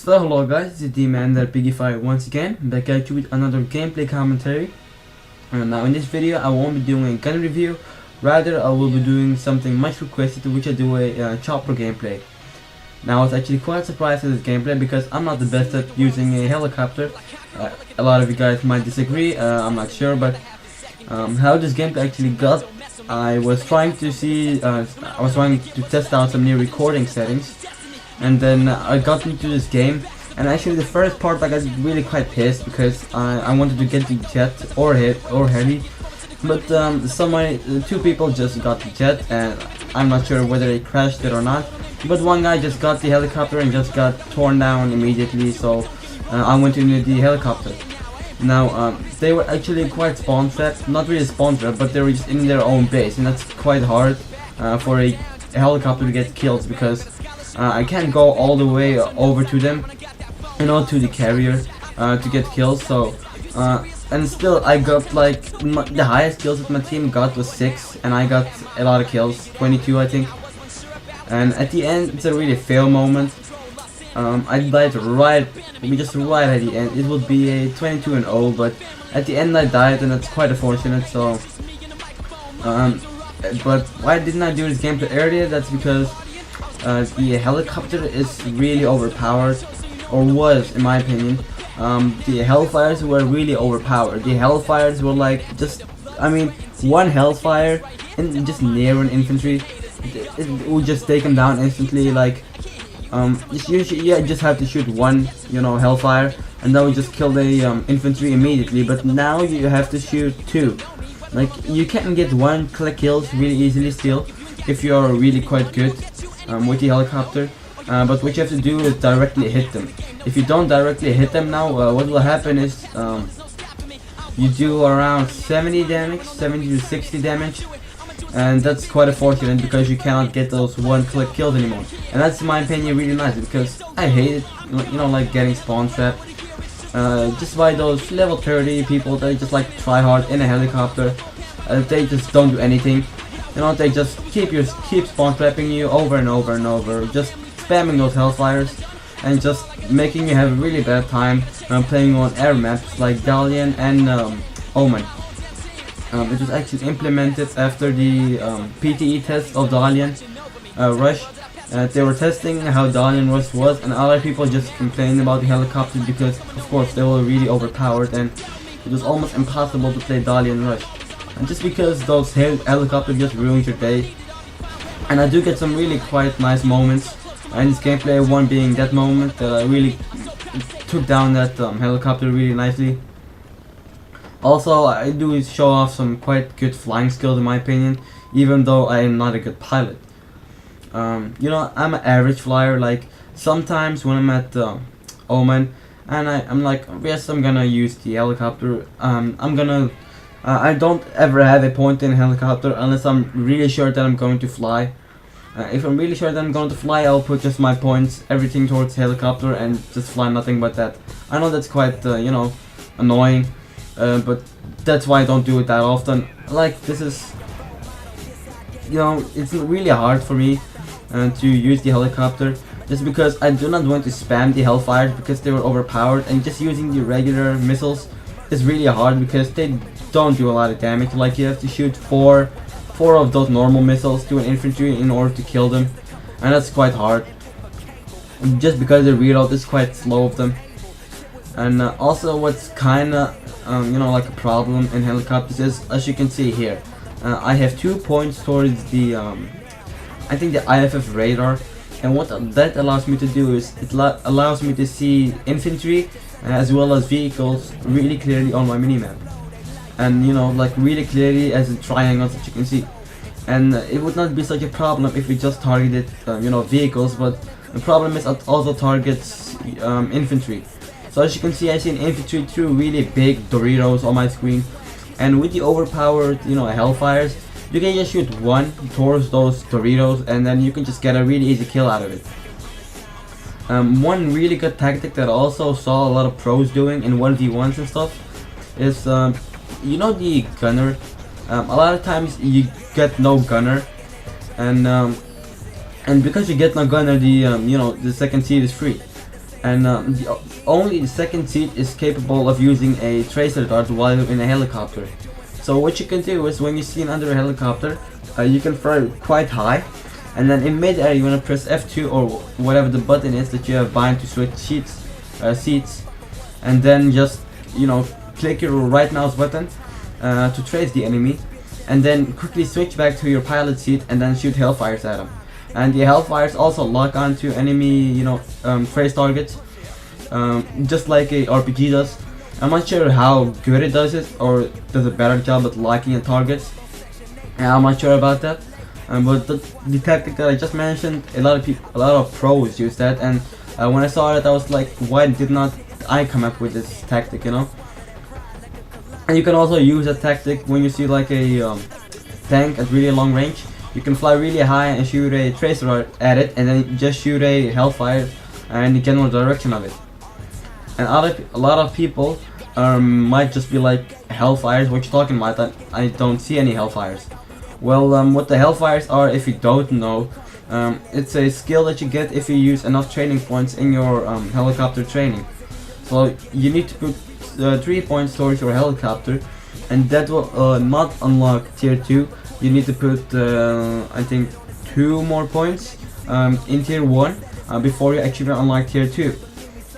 So hello guys, this is D-Man that Piggyfy once again, back at you with another gameplay commentary. Now in this video I won't be doing a gun review, rather I will be doing something much requested, which I do a chopper gameplay. Now I was actually quite surprised at this gameplay because I'm not the best at using a helicopter. A lot of you guys might disagree, I'm not sure, but how this gameplay actually got, I was trying to test out some new recording settings. And then I got into this game, and actually the first part I got really quite pissed because I wanted to get the jet or heli, but two people just got the jet, and I'm not sure whether they crashed it or not. But one guy just got the helicopter and just got torn down immediately, so I went into the helicopter. Now they were actually quite spawn trapped, not really spawn trapped, but they were just in their own base, and that's quite hard for a helicopter to get kills because I can't go all the way over to them, to the carrier to get kills. So and still I got like the highest kills that my team got was 6, and I got a lot of kills, 22 I think. And at the end it's a really fail moment. I died just right at the end. It would be a 22-0, but at the end I died, and that's quite unfortunate. So but why didn't I do this gameplay earlier? That's because the helicopter is really overpowered, or was in my opinion. The Hellfires were really overpowered. The Hellfires were like one Hellfire and just near an infantry, it would just take them down instantly. Like you just have to shoot one Hellfire, and that would just kill the infantry immediately. But now you have to shoot 2. Like you can get 1 click kills really easily still if you're really quite good with the helicopter, but what you have to do is directly hit them. If you don't directly hit them now, what will happen is you do around 70 to 60 damage, and that's quite unfortunate because you cannot get those 1-click kills anymore. And that's in my opinion really nice because I hate it, like getting spawn trapped just by those level 30 people that just like try hard in a helicopter. They just don't do anything. They just keep spawn trapping you over and over and over, just spamming those Hellfires and just making you have a really bad time playing on air maps like Dalian and Oman. It was actually implemented after the PTE test of Dalian Rush. They were testing how Dalian Rush was, and other people just complained about the helicopters because of course they were really overpowered and it was almost impossible to play Dalian Rush. And just because those helicopters just ruined your day. And I do get some really quite nice moments in this gameplay, one being that moment that I really took down that helicopter really nicely. Also, I do show off some quite good flying skills in my opinion, even though I am not a good pilot. I'm an average flyer. Like sometimes when I'm at Oman and I'm like, yes, I'm gonna use the helicopter, I don't ever have a point in a helicopter unless I'm really sure that I'm going to fly. If I'm really sure that I'm going to fly, I'll put just my points, everything towards helicopter and just fly nothing but that. I know that's quite, annoying, but that's why I don't do it that often. Like, this is, it's really hard for me to use the helicopter just because I do not want to spam the Hellfires because they were overpowered, and just using the regular missiles is really hard because they don't do a lot of damage. Like you have to shoot four of those normal missiles to an infantry in order to kill them, and that's quite hard just because the reload is quite slow of them. And also what's kinda like a problem in helicopters is, as you can see here, I have 2 points towards the I think the IFF radar, and what that allows me to do is it allows me to see infantry as well as vehicles really clearly on my minimap, and like really clearly as a triangle that you can see. And it would not be such a problem if we just targeted vehicles, but the problem is it also targets infantry. So as you can see, I see an infantry 2 really big Doritos on my screen, and with the overpowered Hellfires, you can just shoot 1 towards those Doritos and then you can just get a really easy kill out of it. One really good tactic that I also saw a lot of pros doing in 1v1s and stuff is the gunner. A lot of times you get no gunner, and because you get no gunner, the the second seed is free. and only the second seat is capable of using a tracer dart while in a helicopter. So what you can do is when you see under a helicopter, you can fly quite high, and then in mid-air you want to press F2 or whatever the button is that you have bind to switch seats, and then just click your right mouse button to trace the enemy, and then quickly switch back to your pilot seat and then shoot hellfires at them. And the hellfires also lock onto enemy trace targets, just like a RPG does. I'm not sure how good it does it, or does a better job at locking in targets. I'm not sure about that. But the tactic that I just mentioned, a lot of pros use that, and when I saw it, I was like, why did not I come up with this tactic, And you can also use that tactic when you see like a tank at really long range. You can fly really high and shoot a tracer at it, and then just shoot a hellfire in the general direction of it. And a lot of people might just be like, hellfires, what you talking about? I don't see any hellfires. Well, what the hellfires are, if you don't know, it's a skill that you get if you use enough training points in your helicopter training. So you need to put 3 points towards your helicopter, and that will not unlock tier 2. You need to put I think 2 more points in tier 1 before you actually unlock tier 2.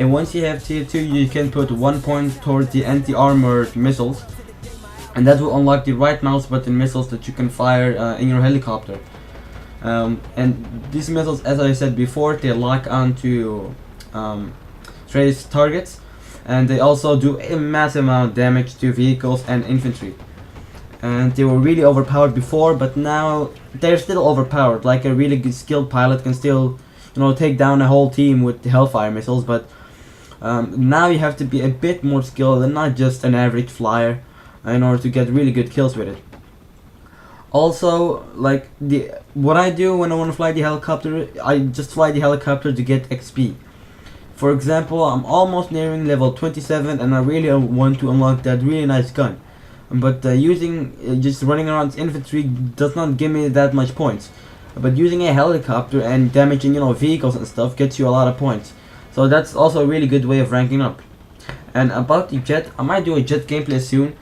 And once you have tier 2, you can put 1 point towards the anti-armored missiles, and that will unlock the right mouse button missiles that you can fire in your helicopter. And these missiles, as I said before, they lock onto trace targets, and they also do a massive amount of damage to vehicles and infantry. And they were really overpowered before, but now they're still overpowered. Like a really good skilled pilot can still take down a whole team with the hellfire missiles, but now you have to be a bit more skilled and not just an average flyer in order to get really good kills with it. Also, like what I do when I want to fly the helicopter, I just fly the helicopter to get XP. For example, I'm almost nearing level 27 and I really want to unlock that really nice gun. But just running around infantry does not give me that much points. But using a helicopter and damaging vehicles and stuff gets you a lot of points. So that's also a really good way of ranking up. And about the jet, I might do a jet gameplay soon,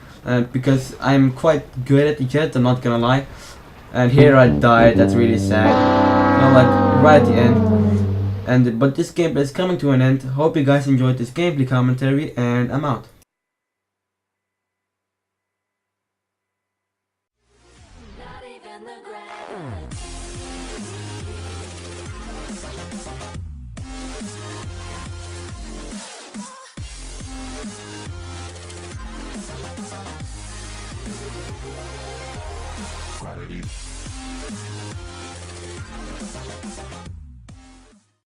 because I'm quite good at the jet, I'm not gonna lie. And here I died, that's really sad. Like right at the end. But this gameplay is coming to an end. Hope you guys enjoyed this gameplay commentary, and I'm out.